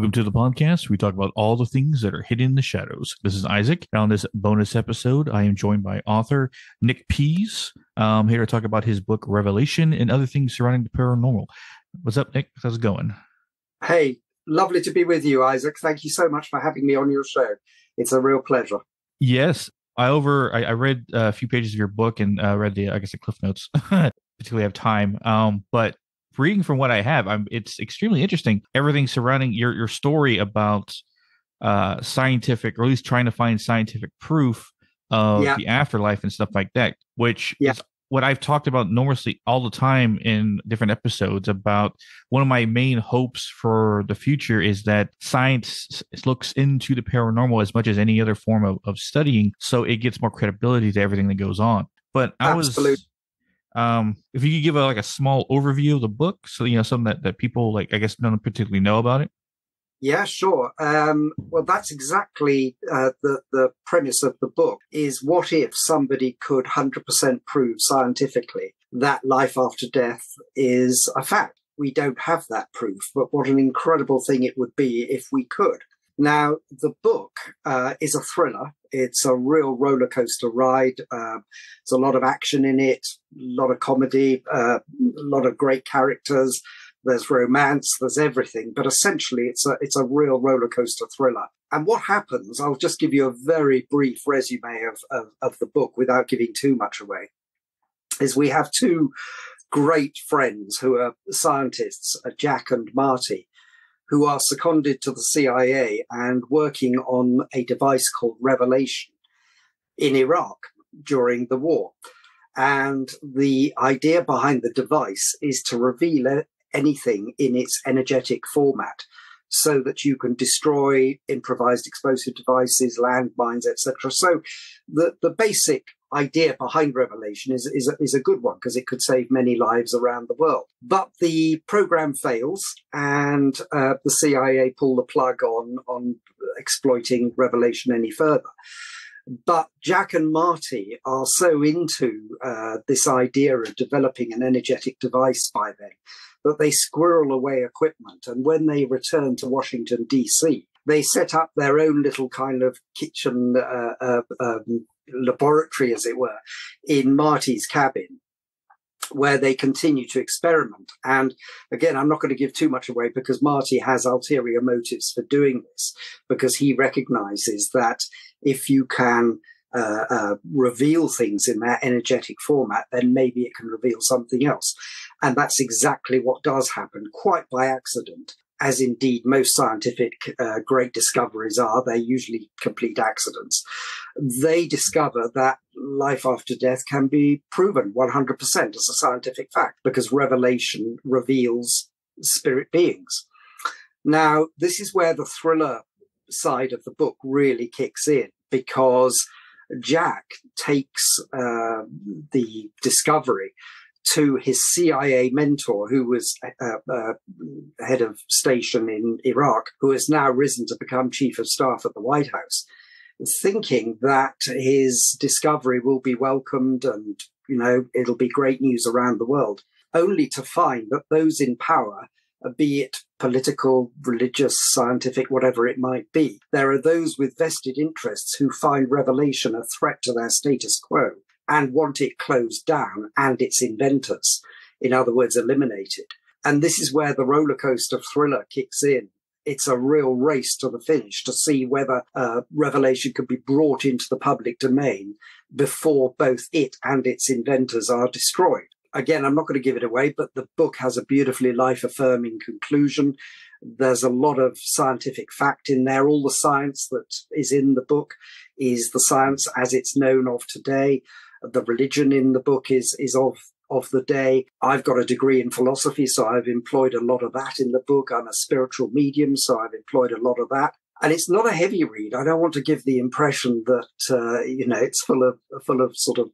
Welcome to the podcast. We talk about all the things that are hidden in the shadows. This is Isaac. On this bonus episode, I am joined by author Nick Pease. Here to talk about his book Revelation and other things surrounding the paranormal. What's up, Nick? How's it going? Hey, lovely to be with you, Isaac. Thank you so much for having me on your show. It's a real pleasure. Yes, I read a few pages of your book and read the Cliff Notes. Particularly have time, but reading from what I have, it's extremely interesting. Everything surrounding your story about scientific, or at least trying to find scientific proof of the afterlife and stuff like that, which is what I've talked about enormously all the time in different episodes about. One of my main hopes for the future is that science looks into the paranormal as much as any other form of studying, so it gets more credibility to everything that goes on. But Absolutely. If you could give a small overview of the book, so something that people don't particularly know about it. Yeah, sure. Well, that's exactly the premise of the book. Is what if somebody could 100% prove scientifically that life after death is a fact? We don't have that proof, but what an incredible thing it would be if we could. Now, the book is a thriller. It's a real roller coaster ride. There's a lot of action in it, a lot of comedy, a lot of great characters. There's romance, there's everything. But essentially, it's a real roller coaster thriller. And what happens, I'll just give you a very brief resume of the book without giving too much away, is we have two great friends who are scientists, Jack and Marty, who are seconded to the CIA and working on a device called Revelation in Iraq during the war. And the idea behind the device is to reveal anything in its energetic format so that you can destroy improvised explosive devices, landmines, etc. So the basic idea behind Revelation is a good one because it could save many lives around the world. But the program fails and the CIA pull the plug on exploiting Revelation any further. But Jack and Marty are so into this idea of developing an energetic device by then that they squirrel away equipment. And when they return to Washington, D.C., they set up their own little kind of kitchen laboratory, as it were, in Marty's cabin, where they continue to experiment. And again, I'm not going to give too much away because Marty has ulterior motives for doing this, because he recognizes that if you can reveal things in that energetic format, then maybe it can reveal something else. And that's exactly what does happen, quite by accident, as indeed most scientific great discoveries are. They're usually complete accidents. They discover that life after death can be proven 100% as a scientific fact, because Revelation reveals spirit beings. Now, this is where the thriller side of the book really kicks in, because Jack takes the discovery to his CIA mentor, who was head of station in Iraq, who has now risen to become chief of staff at the White House, thinking that his discovery will be welcomed and, it'll be great news around the world, only to find that those in power, be it political, religious, scientific, whatever it might be, there are those with vested interests who find Revelation a threat to their status quo and want it closed down and its inventors, in other words, eliminated. And this is where the roller coaster thriller kicks in. It's a real race to the finish to see whether Revelation could be brought into the public domain before both it and its inventors are destroyed. Again, I'm not going to give it away, but the book has a beautifully life-affirming conclusion. There's a lot of scientific fact in there. All the science that is in the book is the science as it's known of today. The religion in the book is of the day. I've got a degree in philosophy, so I've employed a lot of that in the book. I'm a spiritual medium, so I've employed a lot of that. And it's not a heavy read. I don't want to give the impression that, it's full of sort of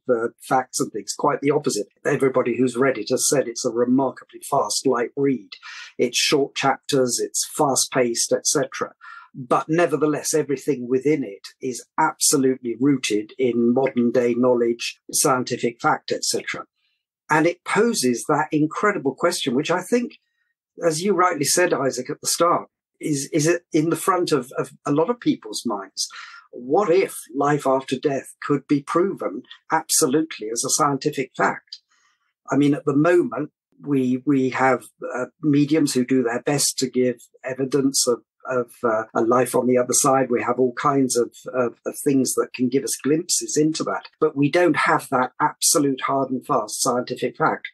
facts and things. Quite the opposite. Everybody who's read it has said it's a remarkably fast, light read. It's short chapters, it's fast-paced, etc. But nevertheless, everything within it is absolutely rooted in modern-day knowledge, scientific fact, etc. And it poses that incredible question, which I think, as you rightly said, Isaac, at the start, is it in the front of a lot of people's minds. What if life after death could be proven absolutely as a scientific fact? I mean, at the moment, we have mediums who do their best to give evidence of a life on the other side. We have all kinds of things that can give us glimpses into that, but we don't have that absolute hard and fast scientific fact.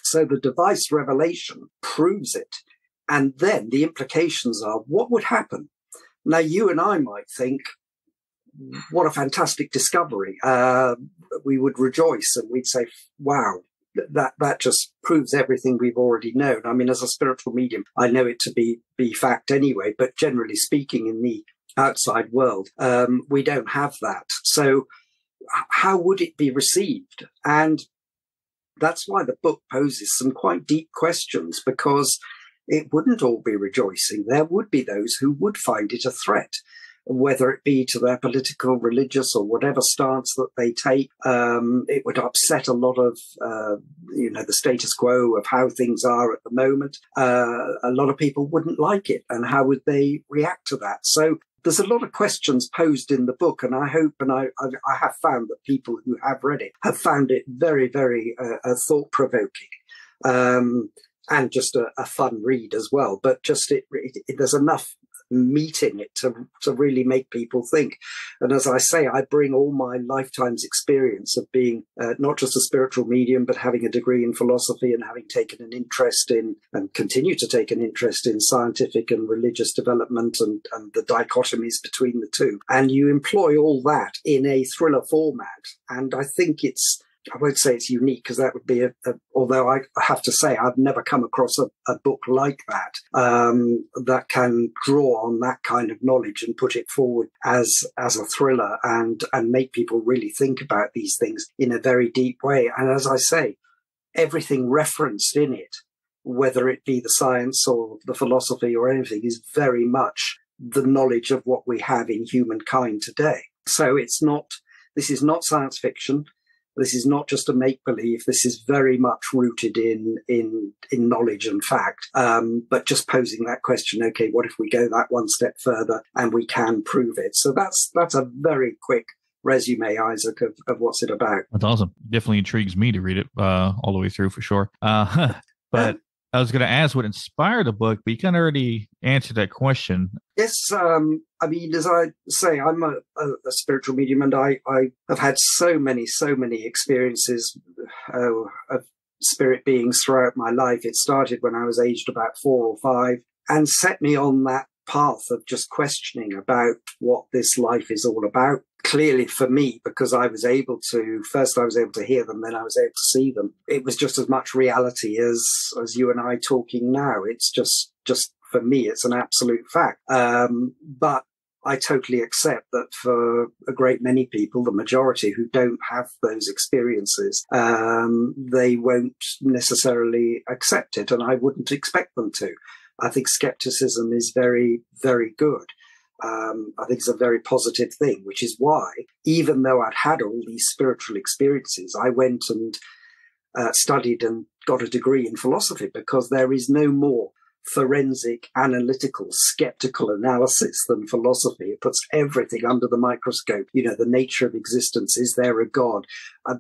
So the device revelation proves it. And then the implications are, what would happen? Now, you and I might think, what a fantastic discovery. We would rejoice and we'd say, wow, that just proves everything we've already known. I mean, as a spiritual medium, I know it to be fact anyway, but generally speaking, in the outside world, we don't have that. So how would it be received? And that's why the book poses some quite deep questions, because it wouldn't all be rejoicing. There would be those who would find it a threat, whether it be to their political, religious, or whatever stance that they take. It would upset a lot of, the status quo of how things are at the moment. A lot of people wouldn't like it, and how would they react to that? So there's a lot of questions posed in the book, and I hope, and I have found that people who have read it have found it very, very thought-provoking. And just a fun read as well. But just there's enough meat in it to really make people think. And as I say, I bring all my lifetime's experience of being not just a spiritual medium, but having a degree in philosophy and having taken an interest in, and continue to take an interest in, scientific and religious development and the dichotomies between the two. And you employ all that in a thriller format. And I think I won't say it's unique, because that would be although I have to say I've never come across a book like that, that can draw on that kind of knowledge and put it forward as a thriller and make people really think about these things in a very deep way. And as I say, everything referenced in it, whether it be the science or the philosophy or anything, is very much the knowledge of what we have in humankind today. So this is not science fiction. This is not just a make-believe. This is very much rooted in knowledge and fact, but just posing that question, okay, what if we go that one step further and we can prove it? So that's a very quick resume, Isaac, of what's it about. That's awesome. Definitely intrigues me to read it all the way through for sure. But I was going to ask what inspired the book, but you kind of already answered that question. Yes, I mean, as I say, I'm a spiritual medium, and I have had so many experiences of spirit beings throughout my life. It started when I was aged about 4 or 5 and set me on that path of just questioning about what this life is all about. Clearly for me, because I was able to hear them, then I was able to see them. It was just as much reality as you and I talking now. It's just for me, it's an absolute fact. But I totally accept that for a great many people, the majority who don't have those experiences, they won't necessarily accept it, and I wouldn't expect them to. I think skepticism is very, very good. I think it's a very positive thing, which is why, even though I'd had all these spiritual experiences, I went and studied and got a degree in philosophy, because there is no more forensic, analytical, skeptical analysis than philosophy. It puts everything under the microscope. The nature of existence. Is there a God?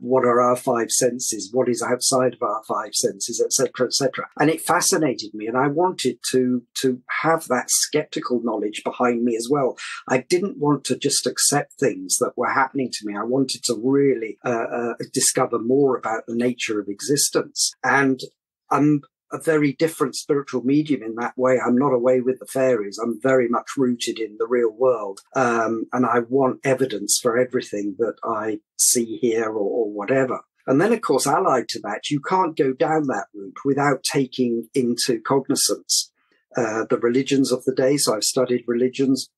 What are our 5 senses? What is outside of our 5 senses, etc., etc. And it fascinated me, and I wanted to have that skeptical knowledge behind me as well. I didn't want to just accept things that were happening to me. I wanted to really discover more about the nature of existence. And I'm a very different spiritual medium in that way. I'm not away with the fairies. I'm very much rooted in the real world. And I want evidence for everything that I see here or whatever. And then, of course, allied to that, you can't go down that route without taking into cognizance the religions of the day. So I've studied religions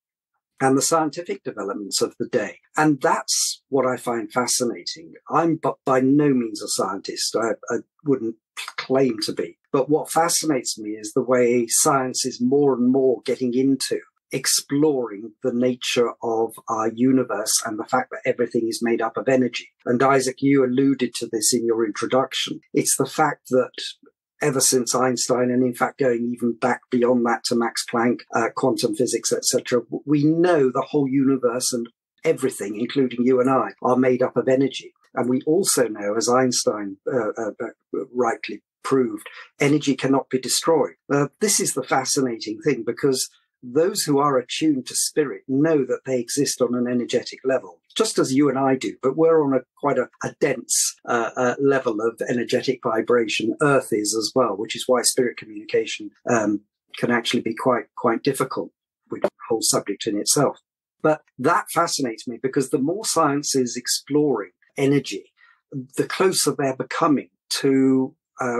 and the scientific developments of the day. And that's what I find fascinating. I'm by no means a scientist. I wouldn't claim to be. But what fascinates me is the way science is more and more getting into exploring the nature of our universe and the fact that everything is made up of energy. And Isaac, you alluded to this in your introduction. It's the fact that ever since Einstein, and in fact going even back beyond that to Max Planck, quantum physics, etc., we know the whole universe and everything, including you and I, are made up of energy. And we also know, as Einstein rightly proved, energy cannot be destroyed. This is the fascinating thing, because those who are attuned to spirit know that they exist on an energetic level, just as you and I do, but we're on quite a dense level of energetic vibration. Earth is as well, which is why spirit communication can actually be quite difficult, with the whole subject in itself. But that fascinates me, because the more science is exploring energy, the closer they're becoming to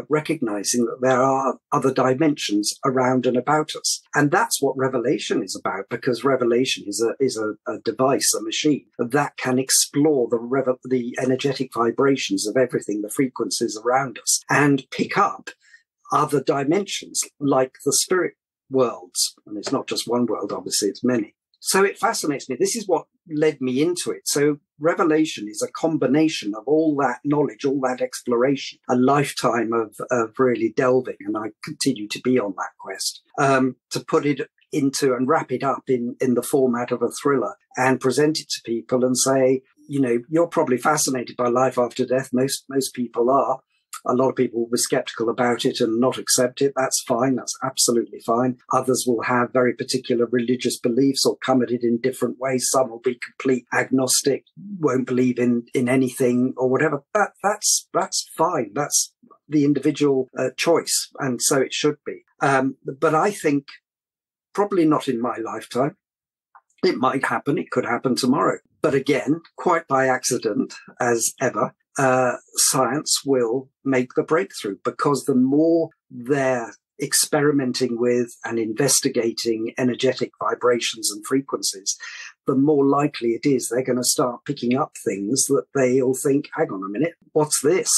recognizing that there are other dimensions around and about us. And that's what revelation is about, because revelation is a device, a machine that can explore the energetic vibrations of everything, the frequencies around us, and pick up other dimensions like the spirit worlds. And it's not just one world, obviously, it's many. So it fascinates me. This is what led me into it. So revelation is a combination of all that knowledge, all that exploration, a lifetime of really delving. And I continue to be on that quest, to put it into and wrap it up in the format of a thriller and present it to people and say, you're probably fascinated by life after death. Most people are. A lot of people will be skeptical about it and not accept it. That's fine. That's absolutely fine. Others will have very particular religious beliefs or come at it in different ways. Some will be complete agnostic, won't believe in anything or whatever. That's fine. That's the individual choice. And so it should be. But I think probably not in my lifetime. It might happen. It could happen tomorrow. But again, quite by accident, as ever, science will make the breakthrough, because the more they're experimenting with and investigating energetic vibrations and frequencies, the more likely it is they're going to start picking up things that they'll think, hang on a minute, what's this?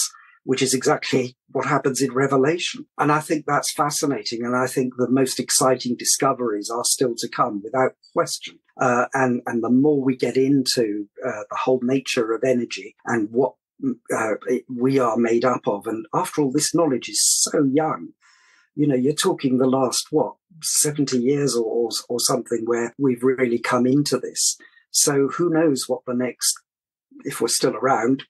Which is exactly what happens in Revelation. And I think that's fascinating. And I think the most exciting discoveries are still to come, without question. And the more we get into the whole nature of energy and what we are made up of. And after all, this knowledge is so young. You're talking the last, 70 years or something, where we've really come into this. So who knows what the next, if we're still around,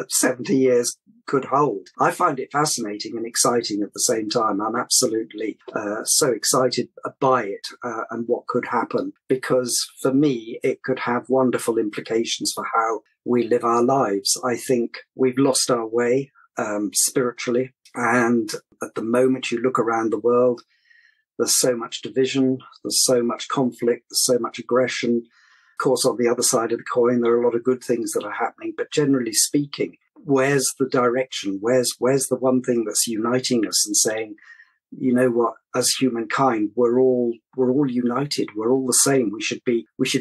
70 years could hold. I find it fascinating and exciting at the same time. I'm absolutely so excited by it and what could happen, because for me, it could have wonderful implications for how we live our lives. I think we've lost our way spiritually. And at the moment you look around the world, there's so much division, there's so much conflict, there's so much aggression. Of course, on the other side of the coin, there are a lot of good things that are happening. But generally speaking, where's the direction? Where's the one thing that's uniting us and saying, you know what, as humankind, we're all united. We're all the same. We should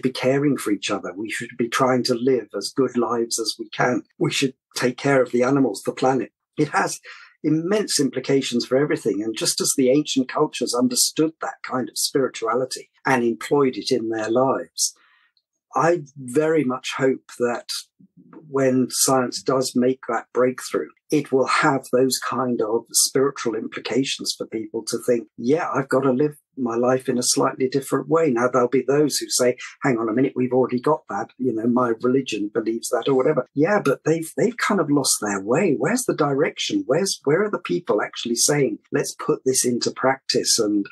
be caring for each other. We should be trying to live as good lives as we can. We should take care of the animals, the planet. It has immense implications for everything. And just as the ancient cultures understood that kind of spirituality and employed it in their lives, I very much hope that when science does make that breakthrough, it will have those kind of spiritual implications for people to think, yeah, I've got to live my life in a slightly different way. Now, there'll be those who say, hang on a minute, we've already got that. My religion believes that or whatever. Yeah, but they've kind of lost their way. Where's the direction? Where are the people actually saying, let's put this into practice and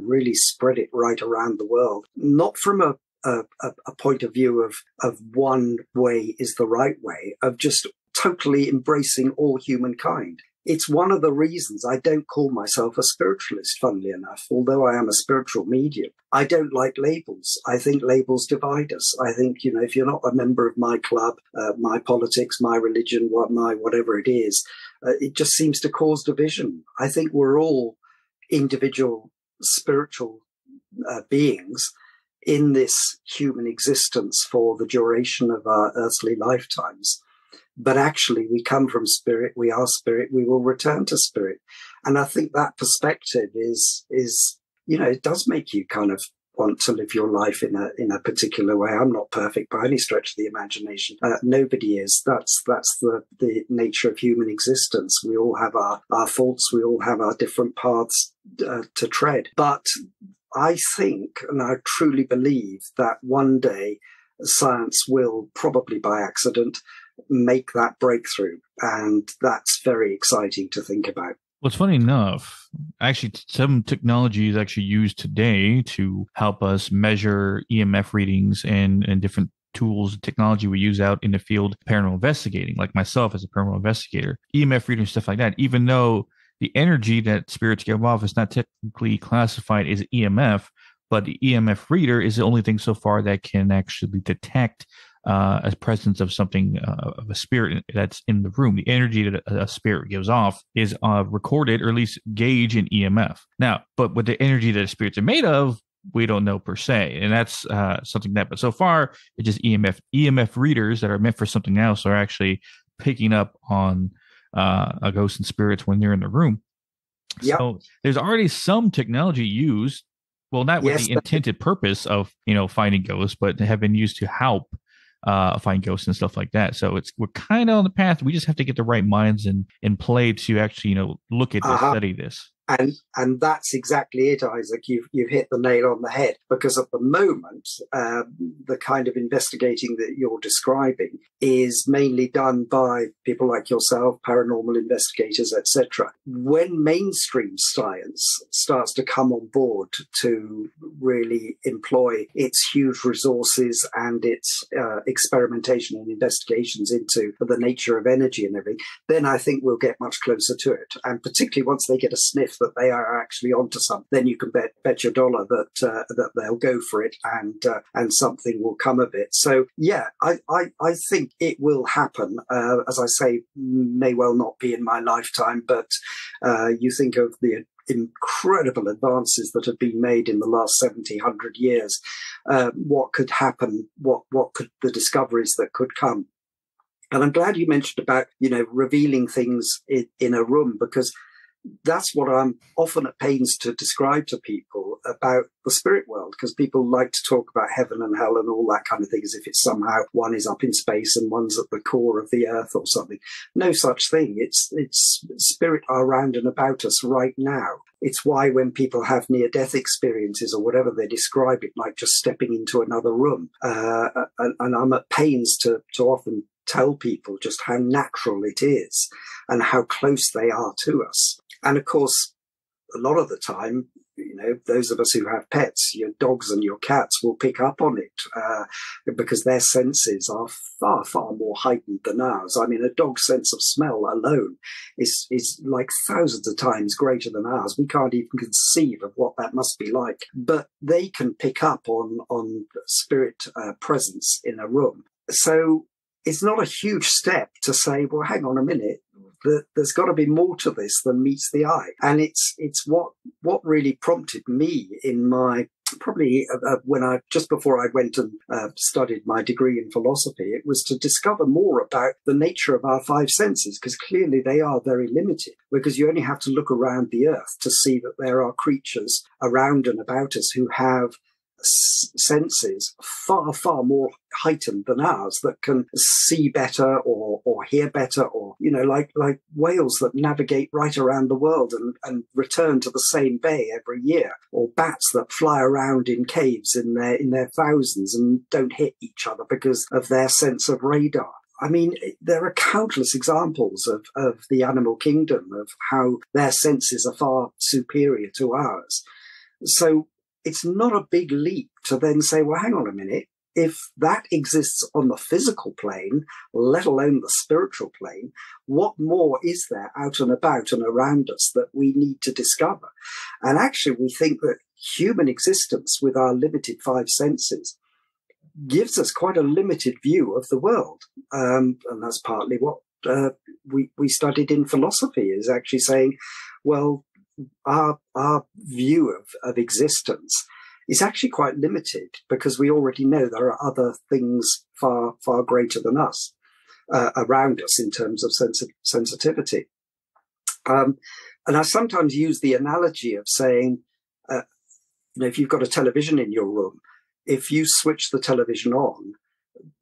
really spread it right around the world? Not from a point of view of one way is the right way, of just totally embracing all humankind. It's one of the reasons I don't call myself a spiritualist, funnily enough, although I am a spiritual medium. I don't like labels. I think labels divide us. I think, if you're not a member of my club, my politics, my religion, whatever it is, it just seems to cause division. I think we're all individual spiritual beings in this human existence for the duration of our earthly lifetimes. But actually, we come from spirit, we are spirit, we will return to spirit. And I think that perspective is it does make you kind of want to live your life in a particular way. I'm not perfect by any stretch of the imagination. Nobody is. That's the nature of human existence. We all have our faults. We all have our different paths to tread. But I think, and I truly believe, that one day science will, probably by accident, make that breakthrough. And that's very exciting to think about. Well, it's funny enough, actually, some technology is actually used today to help us measure EMF readings and different tools and technology we use out in the field of paranormal investigating, like myself as a paranormal investigator. EMF readings, stuff like that, even though the energy that spirits give off is not technically classified as EMF, but the EMF reader is the only thing so far that can actually detect a presence of something, of a spirit that's in the room. The energy that a spirit gives off is recorded, or at least gauge in EMF. Now, but what the energy that spirits are made of, we don't know per se. And that's something that, but so far, it's just EMF readers that are meant for something else are actually picking up on a ghost and spirits when they're in the room. Yep. So there's already some technology used, well, not with the intended purpose of, finding ghosts, but have been used to help find ghosts and stuff like that. So we're kind of on the path. We just have to get the right minds in play to actually, look at this, study this. And that's exactly it, Isaac. You've hit the nail on the head, because at the moment, the kind of investigating that you're describing is mainly done by people like yourself, paranormal investigators, etc. When mainstream science starts to come on board to really employ its huge resources and its experimentation and investigations into the nature of energy and everything, then I think we'll get much closer to it. And particularly once they get a sniff that they are actually onto something, then you can bet your dollar that they'll go for it, and something will come of it. So yeah, I think it will happen. As I say, may well not be in my lifetime, but you think of the incredible advances that have been made in the last 70, 100 years. What could happen? What could the discoveries that could come? And I'm glad you mentioned about, revealing things in a room, because that's what I'm often at pains to describe to people about the spirit world, because people like to talk about heaven and hell and all that kind of thing as if it's somehow one is up in space and one's at the core of the earth or something. No such thing. It's spirit are around and about us right now. It's why when people have near-death experiences or whatever, they describe it like just stepping into another room. And I'm at pains to often tell people just how natural it is and how close they are to us. And of course, a lot of the time, those of us who have pets, your dogs and your cats will pick up on it because their senses are far, far more heightened than ours. I mean, a dog's sense of smell alone is like thousands of times greater than ours. We can't even conceive of what that must be like. But they can pick up on spirit presence in a room. So it's not a huge step to say, well, hang on a minute, there's got to be more to this than meets the eye. And it's what really prompted me in my, probably when just before I went and studied my degree in philosophy, it was to discover more about the nature of our five senses, because clearly they are very limited, because you only have to look around the earth to see that there are creatures around and about us who have senses far, far more heightened than ours, that can see better or hear better, or like whales that navigate right around the world and return to the same bay every year, or bats that fly around in caves in their thousands and don't hit each other because of their sense of radar. I mean, there are countless examples of the animal kingdom, of how their senses are far superior to ours. So it's not a big leap to then say, well, hang on a minute, if that exists on the physical plane, let alone the spiritual plane, what more is there out and about and around us that we need to discover? And actually, we think that human existence with our limited five senses gives us quite a limited view of the world. And that's partly what we studied in philosophy, is actually saying, well, our view of existence is actually quite limited, because we already know there are other things far, far greater than us around us in terms of sensitivity. And I sometimes use the analogy of saying, if you've got a television in your room, if you switch the television on,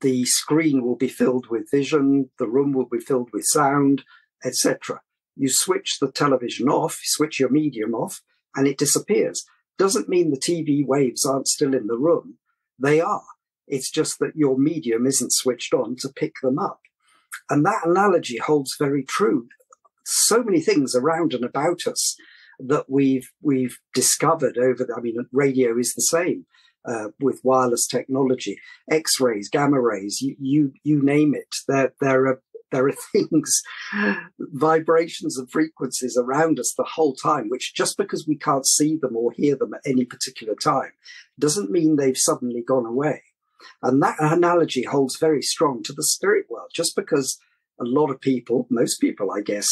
the screen will be filled with vision, the room will be filled with sound, etc. You switch the television off, switch your medium off, and it disappears. Doesn't mean the TV waves aren't still in the room. They are. It's just that your medium isn't switched on to pick them up. And that analogy holds very true. So many things around and about us that we've discovered radio is the same. With wireless technology, X-rays, gamma rays, you name it. There are things, vibrations and frequencies around us the whole time, which just because we can't see them or hear them at any particular time doesn't mean they've suddenly gone away. And that analogy holds very strong to the spirit world. Just because a lot of people, most people, I guess,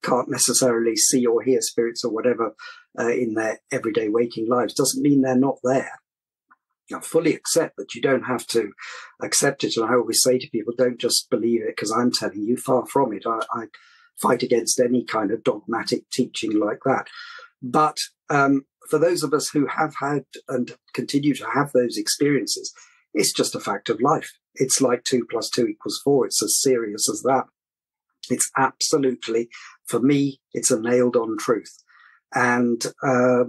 can't necessarily see or hear spirits or whatever in their everyday waking lives, doesn't mean they're not there. I fully accept that you don't have to accept it. And I always say to people, don't just believe it because I'm telling you. Far from it. I fight against any kind of dogmatic teaching like that. But for those of us who have had and continue to have those experiences, it's just a fact of life. It's like 2 + 2 = 4. It's as serious as that. It's absolutely, for me, it's a nailed on truth. And I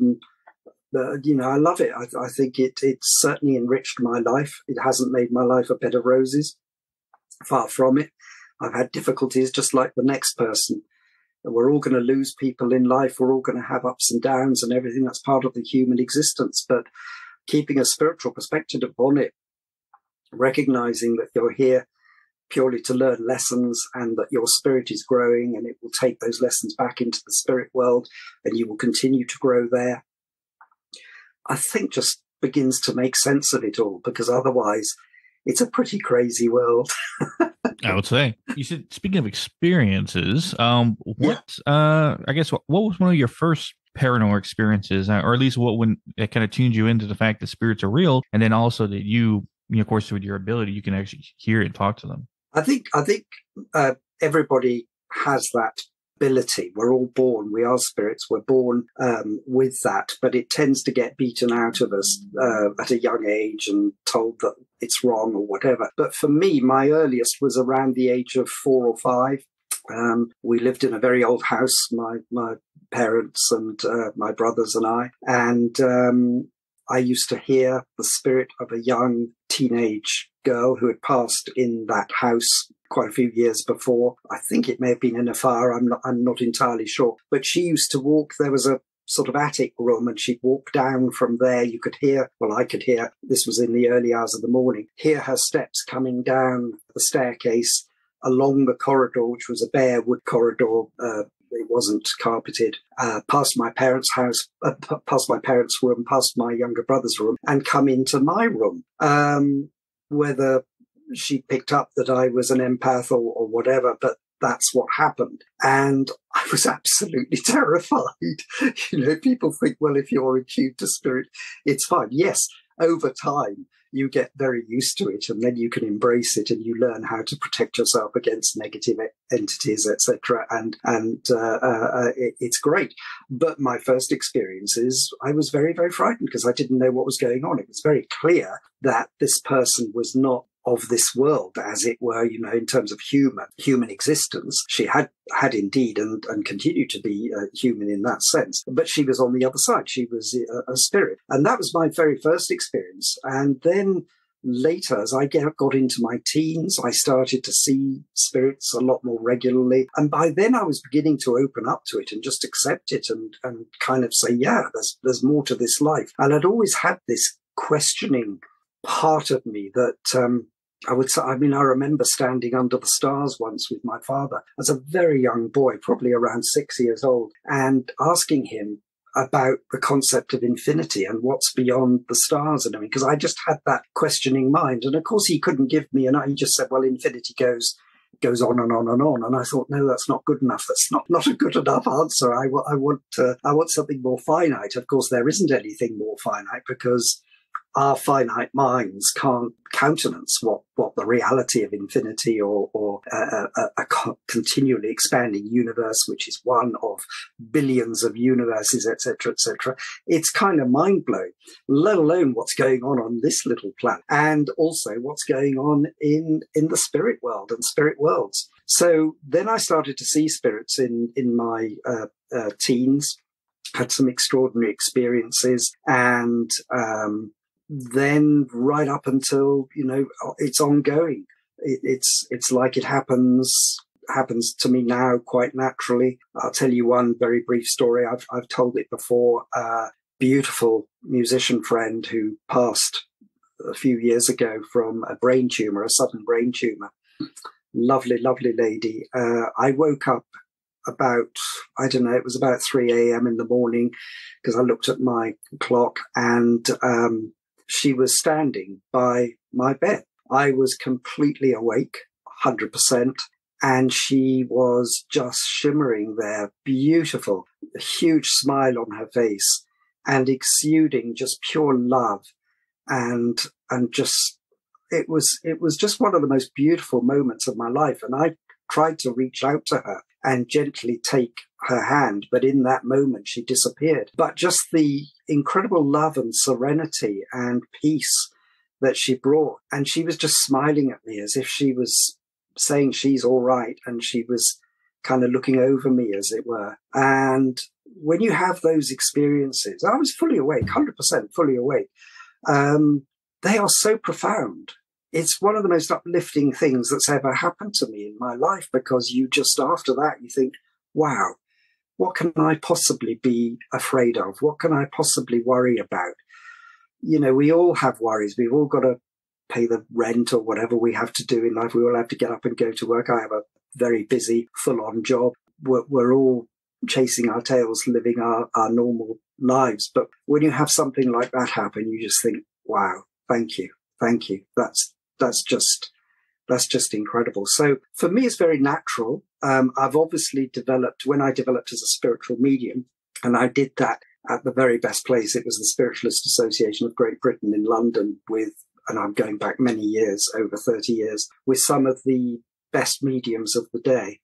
love it. I think it's certainly enriched my life. It hasn't made my life a bed of roses. Far from it. I've had difficulties just like the next person. We're all going to lose people in life. We're all going to have ups and downs and everything. That's part of the human existence. But keeping a spiritual perspective upon it, recognizing that you're here purely to learn lessons and that your spirit is growing and it will take those lessons back into the spirit world and you will continue to grow there, I think just begins to make sense of it all, because otherwise it's a pretty crazy world. I would say. You said, speaking of experiences, I guess what was one of your first paranormal experiences, or at least when it kind of tuned you into the fact that spirits are real, and then also that you of course, with your ability, you can actually hear and talk to them? I think everybody has that ability. We're all born. We are spirits. We're born with that, but it tends to get beaten out of us at a young age and told that it's wrong or whatever. But for me, my earliest was around the age of 4 or 5. We lived in a very old house, my parents and my brothers and I, and I used to hear the spirit of a young teenage girl who had passed in that house quite a few years before. I think it may have been in a fire. I'm not entirely sure. But she used to walk. There was a sort of attic room, and she'd walk down from there. You could hear, well, I could hear, this was in the early hours of the morning, hear her steps coming down the staircase along the corridor, which was a bare wood corridor. It wasn't carpeted, past my parents' house, past my parents' room, past my younger brother's room, and come into my room. Whether she picked up that I was an empath or whatever, but that's what happened. And I was absolutely terrified. People think, well, if you're attuned to spirit, it's fine. Yes, over time, you get very used to it, and then you can embrace it, and you learn how to protect yourself against negative entities, etc. And it's great. But my first experiences, I was very, very frightened because I didn't know what was going on. It was very clear that this person was not of this world, as it were, in terms of human existence. She had indeed and continued to be human in that sense, but she was on the other side. She was a spirit. And that was my very first experience. And then later, as I got into my teens, I started to see spirits a lot more regularly. And by then I was beginning to open up to it and just accept it and kind of say, yeah, there's more to this life. And I'd always had this questioning part of me that I would say, I remember standing under the stars once with my father as a very young boy, probably around 6 years old, and asking him about the concept of infinity and what's beyond the stars and everything, because I just had that questioning mind. And of course he couldn't give me, and he just said, well, infinity goes on and on and on. And I thought, no, that's not good enough. That's not a good enough answer. I want something more finite. Of course, there isn't anything more finite, because our finite minds can't countenance what the reality of infinity or a continually expanding universe, which is one of billions of universes, etc. It's kind of mind blowing, let alone what's going on this little planet, and also what's going on in the spirit world and spirit worlds. So then I started to see spirits in my teens, had some extraordinary experiences, and then right up until, it's ongoing. It's like it happens to me now quite naturally. I'll tell you one very brief story. I've told it before. Beautiful musician friend who passed a few years ago from a brain tumor, a sudden brain tumor. Lovely, lovely lady. I woke up about, I don't know, it was about 3 a.m. in the morning because I looked at my clock, and she was standing by my bed. I was completely awake, 100%, and she was just shimmering there, beautiful, a huge smile on her face, and exuding just pure love, and just it was just one of the most beautiful moments of my life. And I tried to reach out to her and gently take her hand, but in that moment she disappeared. But just the incredible love and serenity and peace that she brought, and she was just smiling at me as if she was saying she's all right, and she was kind of looking over me, as it were. And when you have those experiences, I was fully awake, 100% fully awake. They are so profound. It's one of the most uplifting things that's ever happened to me in my life, because you just, after that, you think, wow, what can I possibly be afraid of? What can I possibly worry about? We all have worries. We've all got to pay the rent or whatever we have to do in life. We all have to get up and go to work. I have a very busy, full-on job. We're all chasing our tails, living our normal lives. But when you have something like that happen, you just think, wow, thank you. That's just incredible. So for me, it's very natural. I've obviously when I developed as a spiritual medium, and I did that at the very best place. It was the Spiritualist Association of Great Britain in London and I'm going back many years, over 30 years, with some of the best mediums of the day.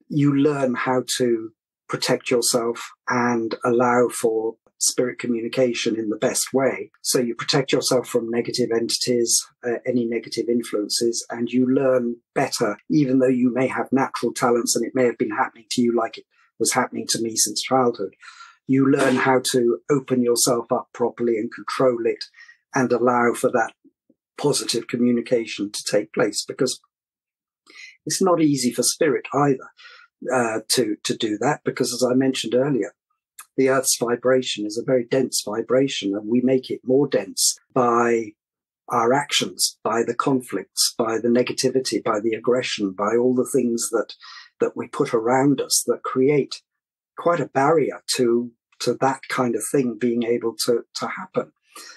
You learn how to protect yourself and allow for spirit communication in the best way. So you protect yourself from negative entities, any negative influences, and you learn better, even though you may have natural talents and it may have been happening to you like it was happening to me since childhood. You learn how to open yourself up properly and control it and allow for that positive communication to take place, because it's not easy for spirit either to do that, because, as I mentioned earlier, the Earth's vibration is a very dense vibration, and we make it more dense by our actions, by the conflicts, by the negativity, by the aggression, by all the things that we put around us that create quite a barrier to that kind of thing being able to happen.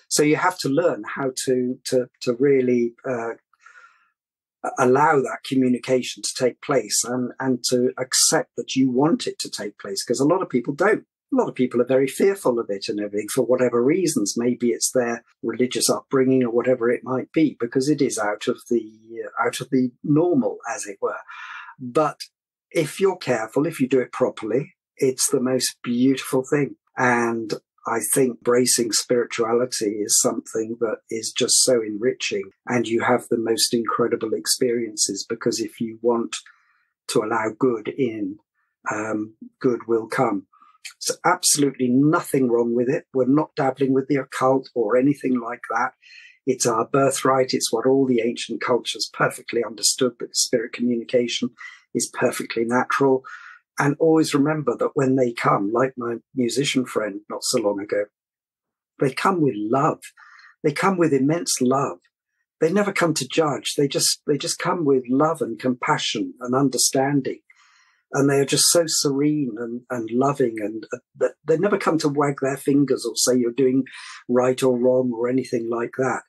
So you have to learn how to really allow that communication to take place, and to accept that you want it to take place, because a lot of people don't. A lot of people are very fearful of it and everything for whatever reasons. Maybe it's their religious upbringing or whatever it might be, because it is out of the normal, as it were. But if you're careful, if you do it properly, it's the most beautiful thing. And I think embracing spirituality is something that is just so enriching, and you have the most incredible experiences, because if you want to allow good in, good will come. So absolutely nothing wrong with it. We're not dabbling with the occult or anything like that. It's our birthright. It's what all the ancient cultures perfectly understood, that spirit communication is perfectly natural. And always remember that when they come, like my musician friend not so long ago, they come with love. They come with immense love. They never come to judge. They just come with love and compassion and understanding. And they are just so serene and loving, and they never come to wag their fingers or say you're doing right or wrong or anything like that.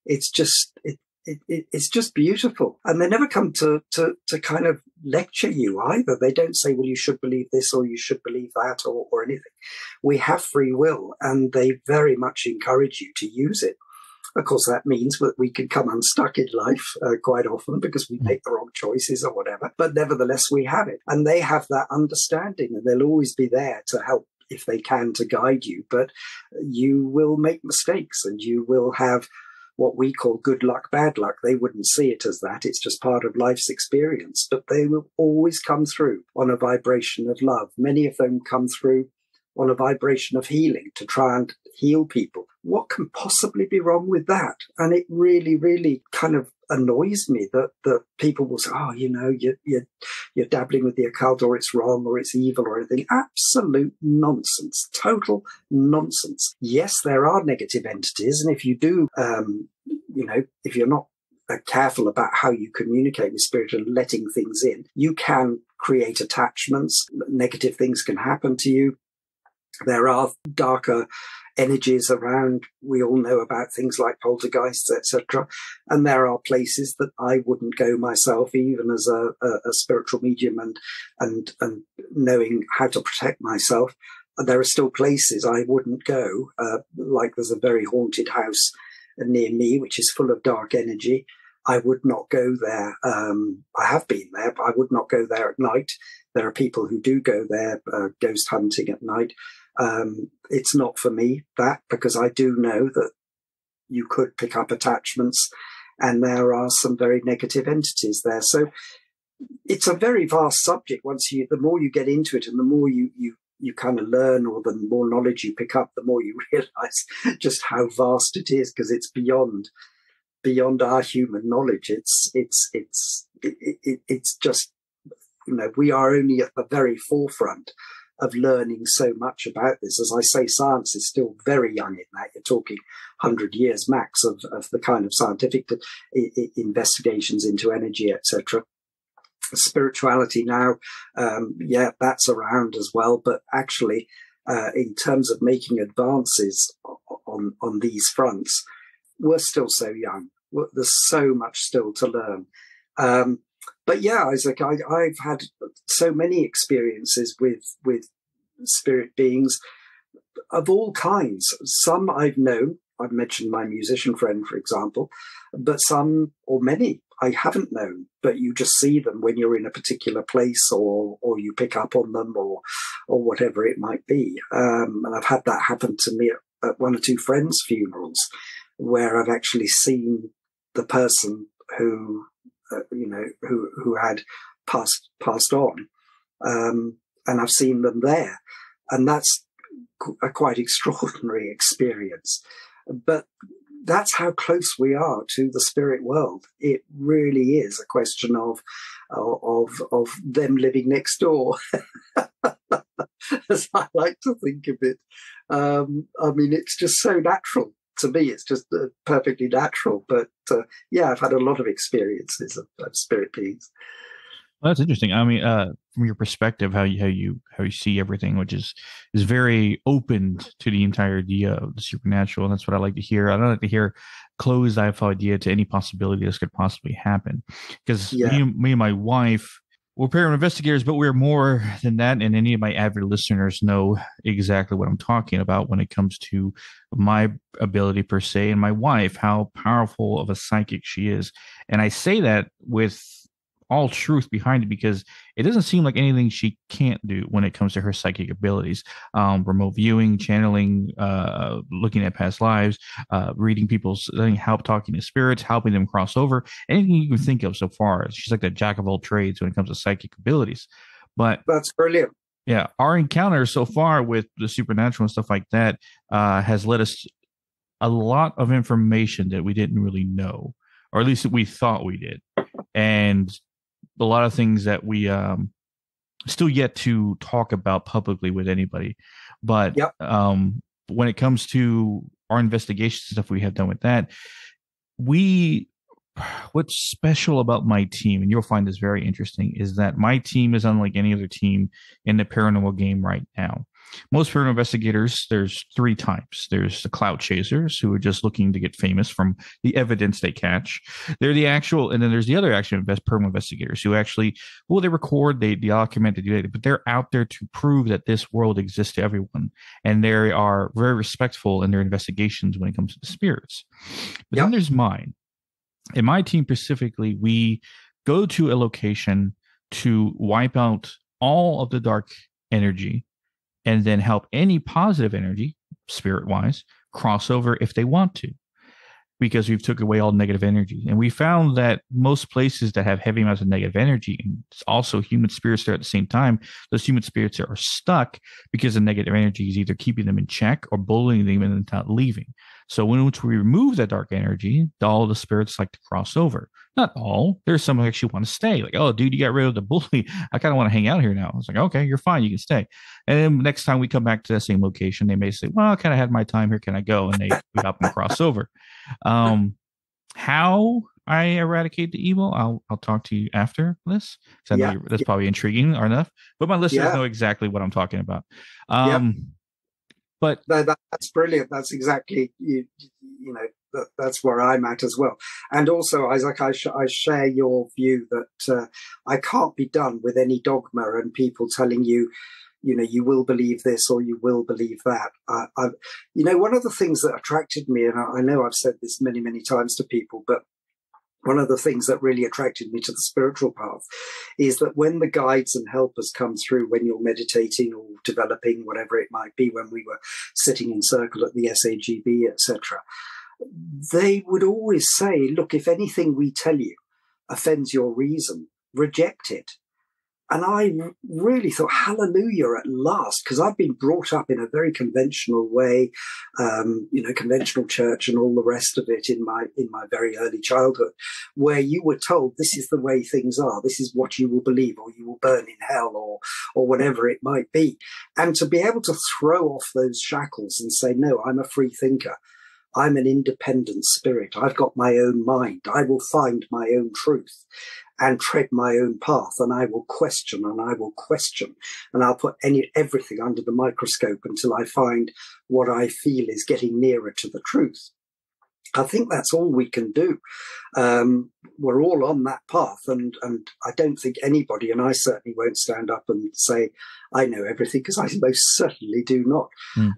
It's just it's just beautiful, and they never come to kind of lecture you either. They don't say, well, you should believe this or you should believe that or anything. We have free will, and they very much encourage you to use it. Of course, that means that we can come unstuck in life quite often because we make the wrong choices or whatever. But nevertheless, we have it. And they have that understanding, and they'll always be there to help if they can, to guide you. But you will make mistakes, and you will have what we call good luck, bad luck. They wouldn't see it as that. It's just part of life's experience. But they will always come through on a vibration of love. Many of them come through on a vibration of healing to try and heal people. What can possibly be wrong with that? And it really, really kind of annoys me that people will say, oh, you know, you're dabbling with the occult, or it's wrong, or it's evil, or anything. Absolute nonsense. Total nonsense. Yes, there are negative entities. And if you do, if you're not careful about how you communicate with spirit and letting things in, you can create attachments. Negative things can happen to you. There are darker energies around. We all know about things like poltergeists, etc. And there are places that I wouldn't go myself, even as a spiritual medium and knowing how to protect myself. There are still places I wouldn't go, like there's a very haunted house near me, which is full of dark energy. I would not go there. I have been there, but I would not go there at night. There are people who do go there, ghost hunting at night. It's not for me, that, because I do know that you could pick up attachments, and there are some very negative entities there. So it's a very vast subject. The more you get into it, and the more you kind of learn, or the more knowledge you pick up, the more you realize just how vast it is, because it's beyond our human knowledge. It's just, we are only at the very forefront of learning so much about this. As I say, science is still very young in that. You're talking 100 years max of the kind of scientific investigations into energy, etc. Spirituality now, that's around as well. But actually, in terms of making advances on these fronts, we're still so young. There's so much still to learn. But yeah, Isaac, I've had so many experiences with spirit beings of all kinds. Some I've known. I've mentioned my musician friend, for example, but some, or many, I haven't known. But you just see them when you're in a particular place, or you pick up on them, or whatever it might be. And I've had that happen to me at one or two friends' funerals, where I've actually seen the person who had passed on, and I've seen them there, and that's a quite extraordinary experience. But that's how close we are to the spirit world. It really is a question of them living next door, as I like to think of it. It's just so natural. To me, it's just perfectly natural. But I've had a lot of experiences of spirit beings. Well, that's interesting. From your perspective, how you see everything, which is very open to the entire idea of the supernatural, and that's what I like to hear. I don't like to hear closed eye idea to any possibility this could possibly happen. Because me and my wife, we're paranormal investigators, but we're more than that. And any of my avid listeners know exactly what I'm talking about when it comes to my ability per se, and my wife, how powerful of a psychic she is. And I say that with all truth behind it, because it doesn't seem like anything she can't do when it comes to her psychic abilities. Remote viewing, channeling, looking at past lives, reading people's, help talking to spirits, helping them cross over, anything you can think of so far. She's like the jack of all trades when it comes to psychic abilities. But that's brilliant. Yeah, our encounter so far with the supernatural and stuff like that has led us a lot of information that we didn't really know, or at least we thought we did. And a lot of things that we still yet to talk about publicly with anybody. But when it comes to our investigation stuff we have done with that, what's special about my team, and you'll find this very interesting, is that my team is unlike any other team in the paranormal game right now. Most paranormal investigators, there's three types. There's the clout chasers who are just looking to get famous from the evidence they catch. They're the actual, and then there's the other actual paranormal investigators who actually, well, they record, they document, they do that, but they're out there to prove that this world exists to everyone, and they are very respectful in their investigations when it comes to the spirits. But then Yep. there's mine. In my team specifically, we go to a location to wipe out all of the dark energy and then help any positive energy, spirit wise, cross over if they want to, because we've took away all negative energy. And we found that most places that have heavy amounts of negative energy, and it's also human spirits there at the same time, those human spirits are stuck because the negative energy is either keeping them in check or bullying them and not leaving. So once we remove that dark energy, all the spirits like to cross over. Not all. There's some who actually want to stay. Like, oh, dude, you got rid of the bully. I kind of want to hang out here now. I was like, okay, you're fine. You can stay. And then next time we come back to that same location, they may say, well, I kind of had my time here. Can I go? And we help them cross over. How I eradicate the evil, I'll talk to you after this. So I know that's probably intriguing enough. But my listeners know exactly what I'm talking about. But no, that's brilliant. That's exactly you know that's where I'm at as well. And also, Isaac, I share your view that I can't be done with any dogma and people telling you, you know, you will believe this or you will believe that. One of the things that attracted me, and I know I've said this many, many times to people, but one of the things that really attracted me to the spiritual path is that when the guides and helpers come through, when you're meditating or developing, whatever it might be, when we were sitting in circle at the SAGB, etc., they would always say, look, if anything we tell you offends your reason, reject it. And I really thought, hallelujah, at last, because I've been brought up in a very conventional way, conventional church and all the rest of it in my very early childhood, where you were told this is the way things are, this is what you will believe, or you will burn in hell, or whatever it might be. And to be able to throw off those shackles and say, no, I'm a free thinker. I'm an independent spirit. I've got my own mind. I will find my own truth and tread my own path, and I will question and I will question, and I'll put everything under the microscope until I find what I feel is getting nearer to the truth. I think that's all we can do. We're all on that path, and I don't think anybody, and I certainly won't stand up and say I know everything, because I most certainly do not.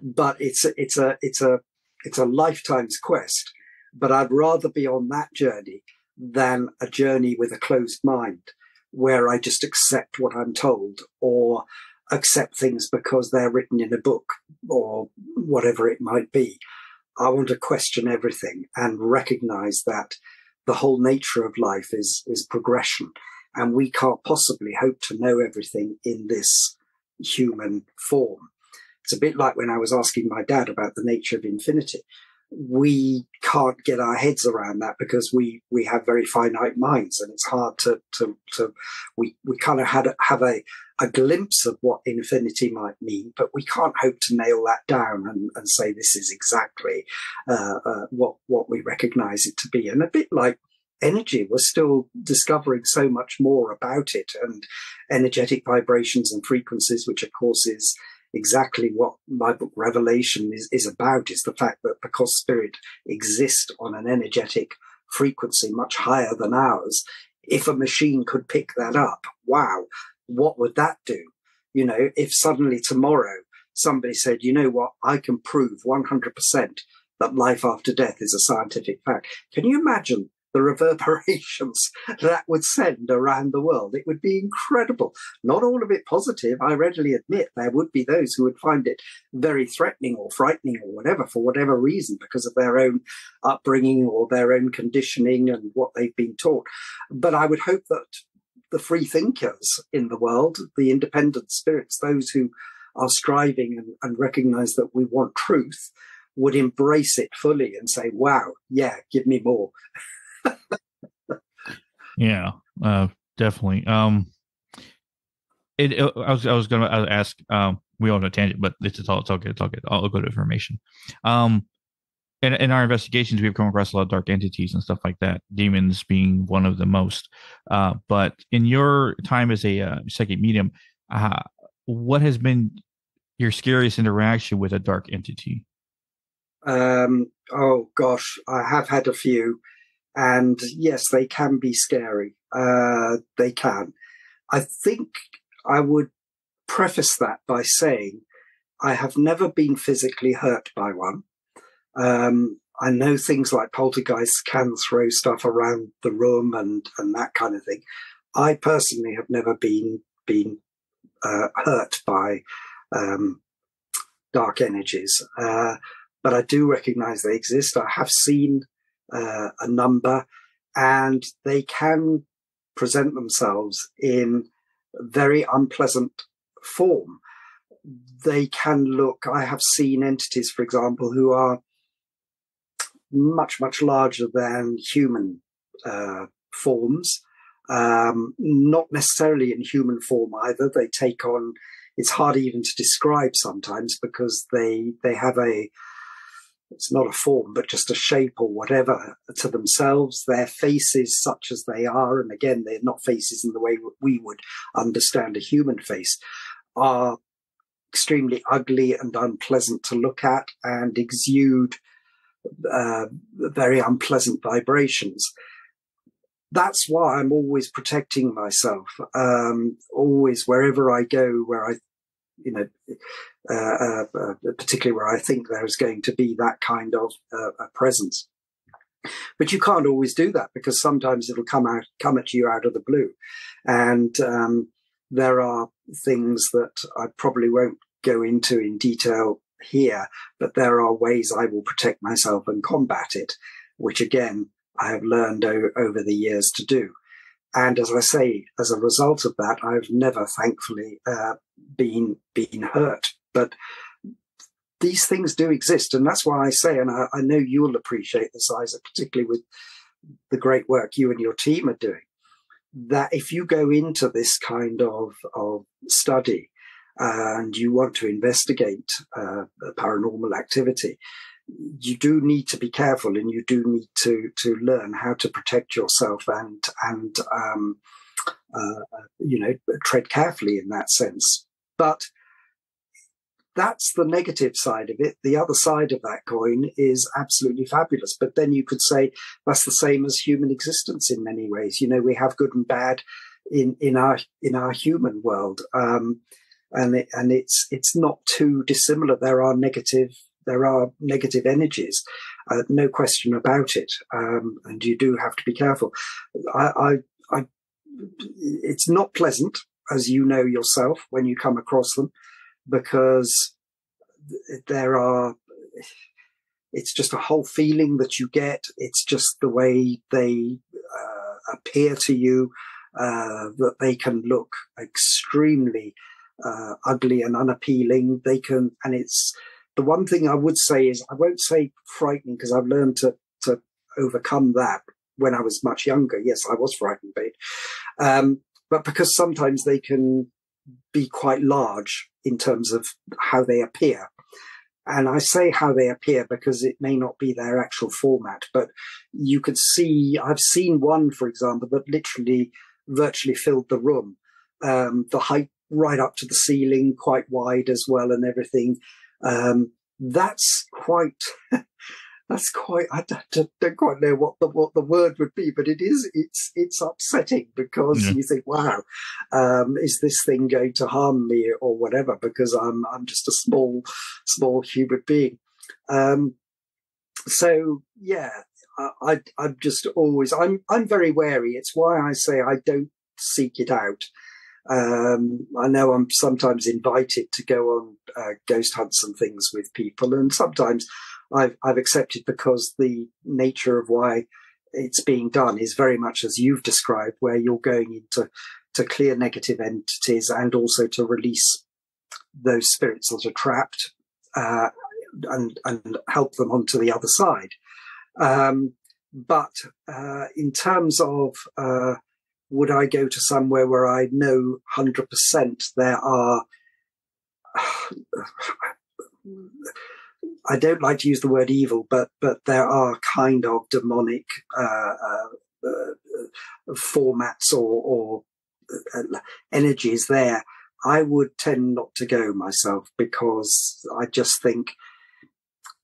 But it's a lifetime's quest. But I'd rather be on that journey than a journey with a closed mind, where I just accept what I'm told, or accept things because they're written in a book, or whatever it might be. I want to question everything and recognize that the whole nature of life is progression, and we can't possibly hope to know everything in this human form. It's a bit like when I was asking my dad about the nature of infinity. We can't get our heads around that because we have very finite minds, and it's hard we kind of have a glimpse of what infinity might mean, but we can't hope to nail that down and say this is exactly what we recognize it to be. And a bit like energy, we're still discovering so much more about it, and energetic vibrations and frequencies, which of course is exactly what my book Revelation is about, is the fact that because spirit exists on an energetic frequency much higher than ours, if a machine could pick that up, wow, what would that do? You know, if suddenly tomorrow somebody said, you know what, I can prove 100% that life after death is a scientific fact. Can you imagine the reverberations that would send around the world? It would be incredible. Not all of it positive, I readily admit. There would be those who would find it very threatening or frightening or whatever, for whatever reason, because of their own upbringing or their own conditioning and what they've been taught. But I would hope that the free thinkers in the world, the independent spirits, those who are striving and recognize that we want truth, would embrace it fully and say, wow, yeah, give me more. Yeah, definitely. I was going to ask. We all on a tangent, but it's all good. It's all good. I'll go to information. In our investigations, we've come across a lot of dark entities and stuff like that. Demons being one of the most. But in your time as a psychic medium, what has been Your scariest interaction with a dark entity? Oh gosh, I have had a few, and yes, they can be scary. They can. I think I would preface that by saying I have never been physically hurt by one. I know things like poltergeists can throw stuff around the room and that kind of thing. I personally have never been hurt by um, dark energies, but I do recognize they exist. I have seen a number, and they can present themselves in very unpleasant form. They can look, I have seen entities, for example, who are much, much larger than human forms, not necessarily in human form either. They take on, it's hard even to describe sometimes because they have it's not a form, but just a shape or whatever to themselves. Their faces, such as they are, and again, they're not faces in the way we would understand a human face, are extremely ugly and unpleasant to look at and exude very unpleasant vibrations. That's why I'm always protecting myself, always wherever I go, where I, particularly where I think there's going to be that kind of a presence. But you can't always do that because sometimes it'll come at you out of the blue, and there are things that I probably won't go into in detail here, but there are ways I will protect myself and combat it, which again I have learned over the years to do. And as I say, as a result of that, I've never, thankfully, been hurt. But these things do exist, and that's why I say, and I know you'll appreciate this, Isaac, particularly with the great work you and your team are doing, that if you go into this kind of study and you want to investigate paranormal activity, you do need to be careful, and you do need to learn how to protect yourself and tread carefully in that sense. But that's the negative side of it. The other side of that coin is absolutely fabulous. But then you could say that's the same as human existence in many ways. We have good and bad in our human world, and it's not too dissimilar. There are negative energies, no question about it, and you do have to be careful. It's not pleasant, as you know yourself, when you come across them, because it's just a whole feeling that you get. It's just the way they appear to you, that they can look extremely ugly and unappealing. And it's the one thing I would say is, I won't say frightening, because I've learned to overcome that when I was much younger. Yes, I was frightened by it. But because sometimes they can be quite large in terms of how they appear. And I say how they appear because it may not be their actual format, but you could see, I've seen one, for example, that literally virtually filled the room. The height right up to the ceiling, quite wide as well, and everything. That's quite, I don't quite know what the word would be, but it's upsetting, because you think, wow, is this thing going to harm me or whatever? Because I'm just a small human being. So yeah, I'm just always, I'm very wary. It's why I say I don't seek it out. I know I'm sometimes invited to go on ghost hunts and things with people, and sometimes I've accepted, because the nature of why it's being done is very much as you've described, where you're going into to clear negative entities and also to release those spirits that are trapped, and help them onto the other side. But in terms of would I go to somewhere where I know 100% there are, I don't like to use the word evil, but there are kind of demonic formats or energies there? I would tend not to go myself, because I just think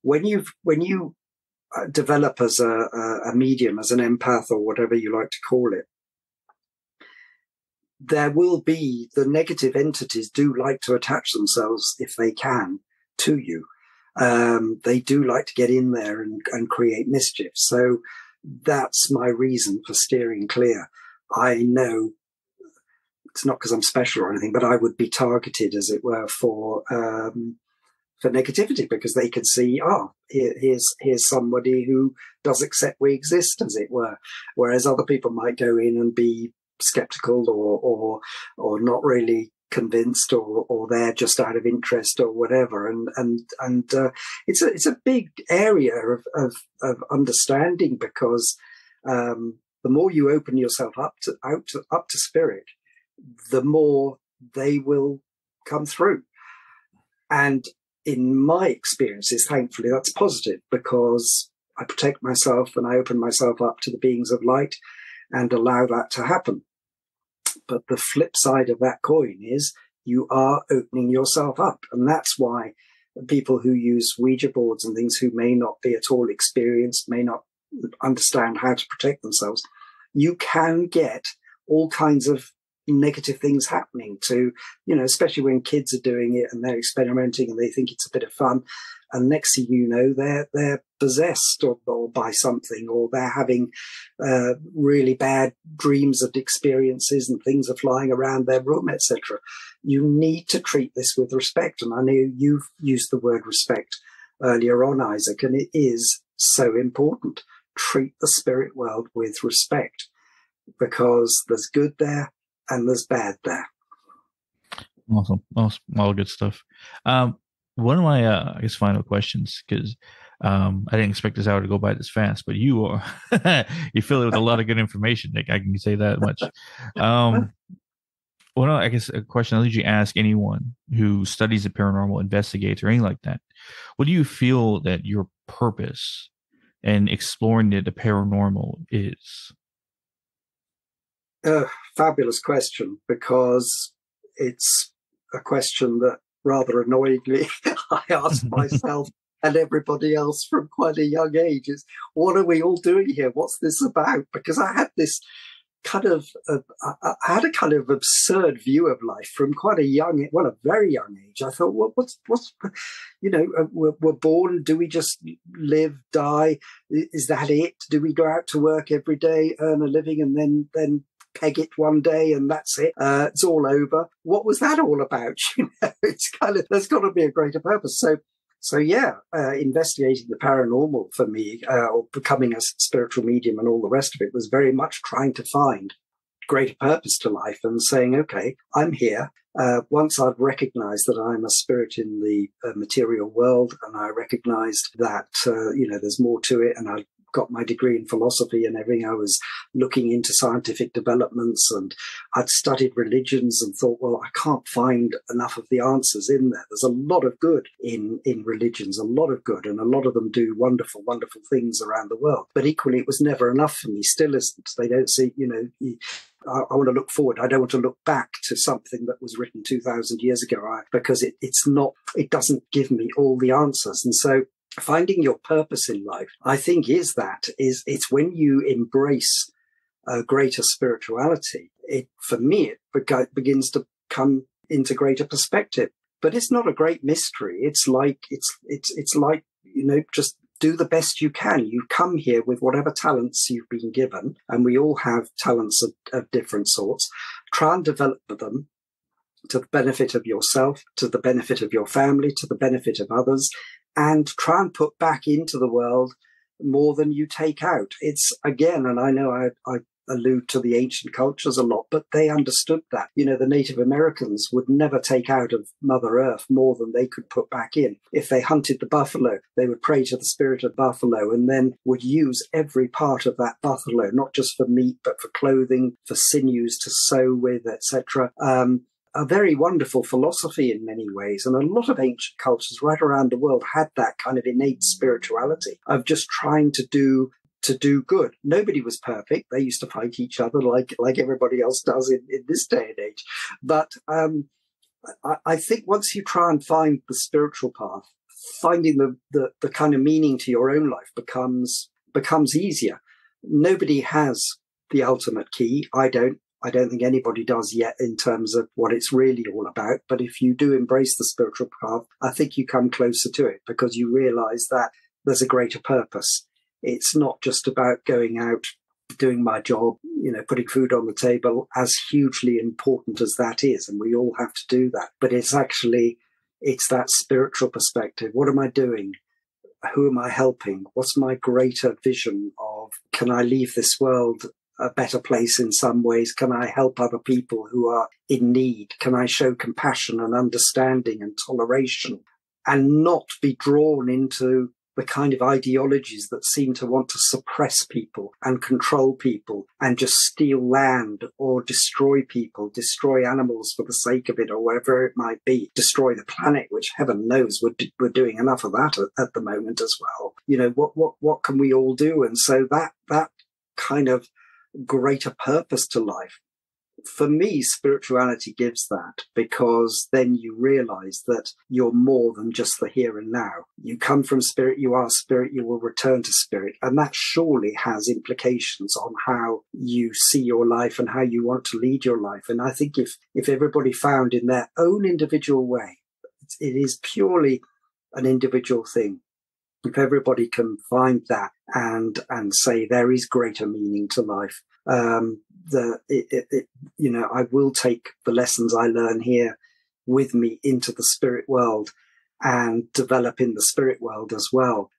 when you develop as a medium, as an empath, or whatever you like to call it, there will be the negative entities do like to attach themselves, if they can, to you. They do like to get in there and create mischief. So that's my reason for steering clear. I know it's not because I'm special or anything, but I would be targeted, as it were, for negativity, because they can see, here's somebody who does accept we exist, as it were. Whereas other people might go in and be skeptical or not really convinced, or they're just out of interest or whatever. And it's a big area of understanding, because the more you open yourself up to spirit, the more they will come through. And in my experiences, thankfully, that's positive, because I protect myself and I open myself up to the beings of light and allow that to happen. But the flip side of that coin is you are opening yourself up. And that's why people who use Ouija boards and things, who may not be at all experienced, may not understand how to protect themselves, you can get all kinds of negative things happening to, especially when kids are doing it and they're experimenting and they think it's a bit of fun. And next thing you know, they're possessed or by something, or they're having really bad dreams and experiences, and things are flying around their room, etc. You need to treat this with respect. And I know you've used the word respect earlier on, Isaac, and it is so important. Treat the spirit world with respect, because there's good there and there's bad there. Awesome. All good stuff. One of my, I guess, final questions, because I didn't expect this hour to go by this fast, but you are, you fill it with a lot of good information, Nick. I can say that much. Well, I guess a question I'll let you ask anyone who studies the paranormal, investigates, or anything like that. What do you feel that your purpose in exploring the paranormal is? Fabulous question, because it's a question that rather annoyingly I ask myself and everybody else from quite a young age. Is, what are we all doing here? What's this about? Because I had this kind of I had a kind of absurd view of life from quite a very young age. I thought, what's we're born. Do we just live, die? Is that it? Do we go out to work every day, earn a living, and then peg it one day and that's it? It's all over. What was that all about? It's kind of, there's got to be a greater purpose. So yeah, investigating the paranormal for me, or becoming a spiritual medium and all the rest of it, was very much trying to find greater purpose to life and saying, okay, I'm here. Once I've recognized that I'm a spirit in the material world, and I recognized that, there's more to it, and I got my degree in philosophy and everything, I was looking into scientific developments, and I'd studied religions and thought, well, I can't find enough of the answers in there. There's a lot of good in religions, a lot of good, and a lot of them do wonderful, wonderful things around the world. But equally, it was never enough for me, still isn't. They don't see, I want to look forward. I don't want to look back to something that was written 2,000 years ago, because it doesn't give me all the answers. And so finding your purpose in life, I think, it's when you embrace a greater spirituality. For me, it begins to come into greater perspective. But it's not a great mystery. It's like just do the best you can. You come here with whatever talents you've been given, and we all have talents of different sorts. Try and develop them to the benefit of yourself, to the benefit of your family, to the benefit of others, and try and put back into the world more than you take out. It's, again, and I know I allude to the ancient cultures a lot, but they understood that. The Native Americans would never take out of Mother Earth more than they could put back in. If they hunted the buffalo, they would pray to the spirit of buffalo, and then would use every part of that buffalo, not just for meat, but for clothing, for sinews to sew with, etc. A very wonderful philosophy in many ways. And a lot of ancient cultures right around the world had that kind of innate spirituality of just trying to do good. Nobody was perfect. They used to fight each other like everybody else does in this day and age. But I think once you try and find the spiritual path, finding the kind of meaning to your own life becomes easier. Nobody has the ultimate key. I don't think anybody does yet in terms of what it's really all about. But if you do embrace the spiritual path, I think you come closer to it because you realize that there's a greater purpose. It's not just about going out, doing my job, putting food on the table, as hugely important as that is. And we all have to do that. But it's that spiritual perspective. What am I doing? Who am I helping? What's my greater vision of, can I leave this world a better place in some ways? Can I help other people who are in need? Can I show compassion and understanding and toleration and not be drawn into the kind of ideologies that seem to want to suppress people and control people and just steal land or destroy people, destroy animals for the sake of it or wherever it might be, destroy the planet, which heaven knows we're doing enough of that at the moment as well. What can we all do? And so that kind of greater purpose to life, for me, spirituality gives that, because then you realize that you're more than just the here and now. You come from spirit, you are spirit, you will return to spirit. And that surely has implications on how you see your life and how you want to lead your life. And I think if everybody found in their own individual way, it is purely an individual thing. If everybody can find that and say there is greater meaning to life, I will take the lessons I learn here with me into the spirit world and develop in the spirit world as well.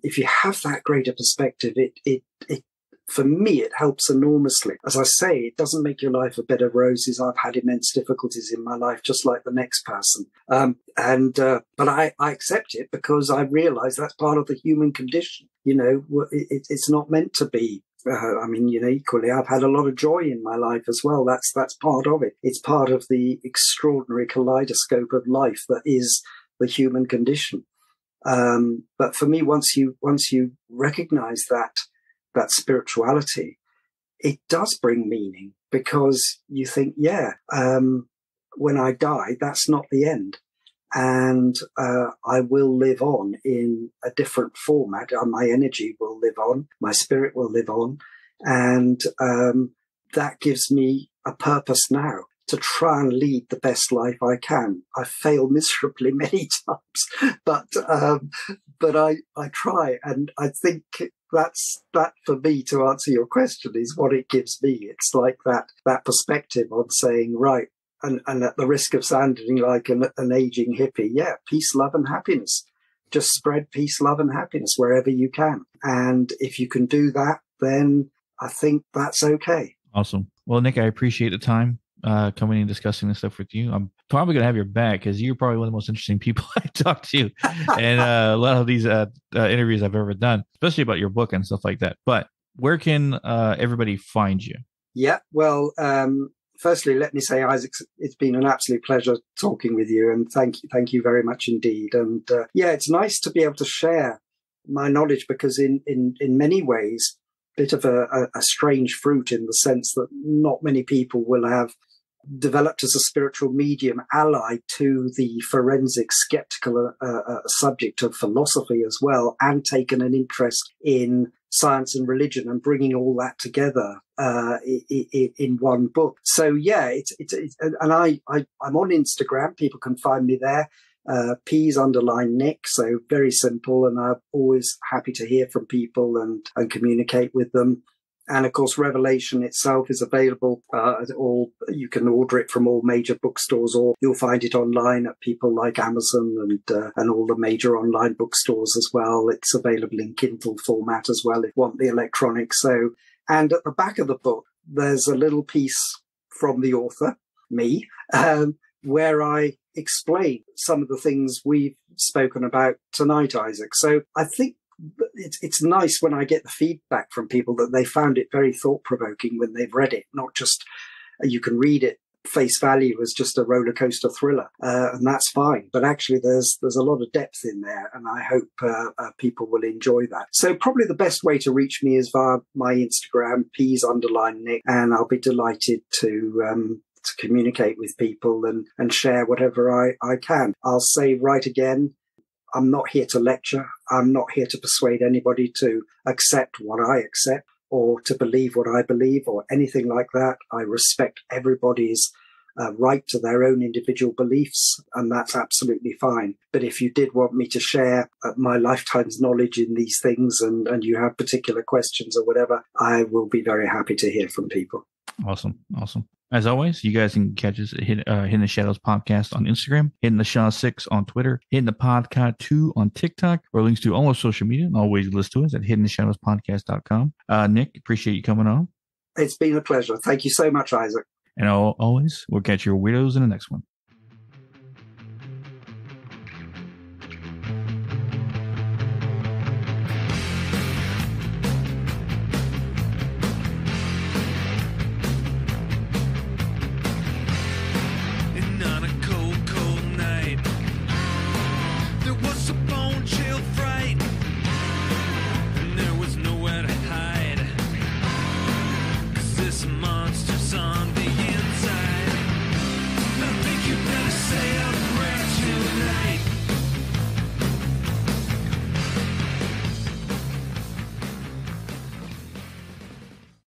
If you have that greater perspective, it for me, it helps enormously. As I say, it doesn't make your life a bed of roses. I've had immense difficulties in my life, just like the next person. But I accept it because I realize that's part of the human condition. It's not meant to be. Equally, I've had a lot of joy in my life as well. That's part of it. It's part of the extraordinary kaleidoscope of life that is the human condition. But for me, once you recognize that spirituality, it does bring meaning, because you think, when I die, that's not the end. And I will live on in a different format. My energy will live on, my spirit will live on. And that gives me a purpose now to try and lead the best life I can. I fail miserably many times, but I try. And I think that for me, to answer your question, is what it gives me. It's like that perspective on saying, right, and at the risk of sounding like an aging hippie, peace, love and happiness. Just spread peace, love and happiness wherever you can. And if you can do that, then I think that's okay. Awesome. Well, Nick, I appreciate the time coming and discussing this stuff with you. I'm probably going to have your back, because you're probably one of the most interesting people I talk to. And a lot of these interviews I've ever done, especially about your book and stuff like that. But where can everybody find you? Yeah, well, firstly, let me say, Isaac, it's been an absolute pleasure talking with you, and thank you very much indeed. And it's nice to be able to share my knowledge, because in many ways, bit of a strange fruit, in the sense that not many people will have developed as a spiritual medium allied to the forensic skeptical subject of philosophy as well, and taken an interest in science and religion, and bringing all that together in one book. So it's and I'm on Instagram. People can find me there. Pease _Nick. So very simple, and I'm always happy to hear from people and communicate with them. And of course, Revelation itself is available you can order it from all major bookstores, or you'll find it online at people like Amazon and all the major online bookstores as well. It's available in Kindle format as well, if you want the electronic. So, and at the back of the book, there's a little piece from the author, me, where I explain some of the things we've spoken about tonight, Isaac. So I think it's nice when I get the feedback from people that they found it very thought-provoking when they've read it, not just you can read it face value as just a roller coaster thriller, and that's fine. But actually, there's a lot of depth in there, and I hope people will enjoy that. So probably the best way to reach me is via my Instagram, Pease _Nick, and I'll be delighted to to communicate with people and share whatever I can. I'll say right again, I'm not here to lecture. I'm not here to persuade anybody to accept what I accept or to believe what I believe or anything like that. I respect everybody's right to their own individual beliefs, and that's absolutely fine. But if you did want me to share my lifetime's knowledge in these things and you have particular questions or whatever, I will be very happy to hear from people. Awesome. As always, you guys can catch us at Hidden the Shadows Podcast on Instagram, Hidden the Shaw 6 on Twitter, Hidden the Podcast 2 on TikTok, or links to all our social media, and always listen to us at hiddentheshadowspodcast.com. Nick, appreciate you coming on. It's been a pleasure. Thank you so much, Isaac. And always, we'll catch your weirdos in the next one.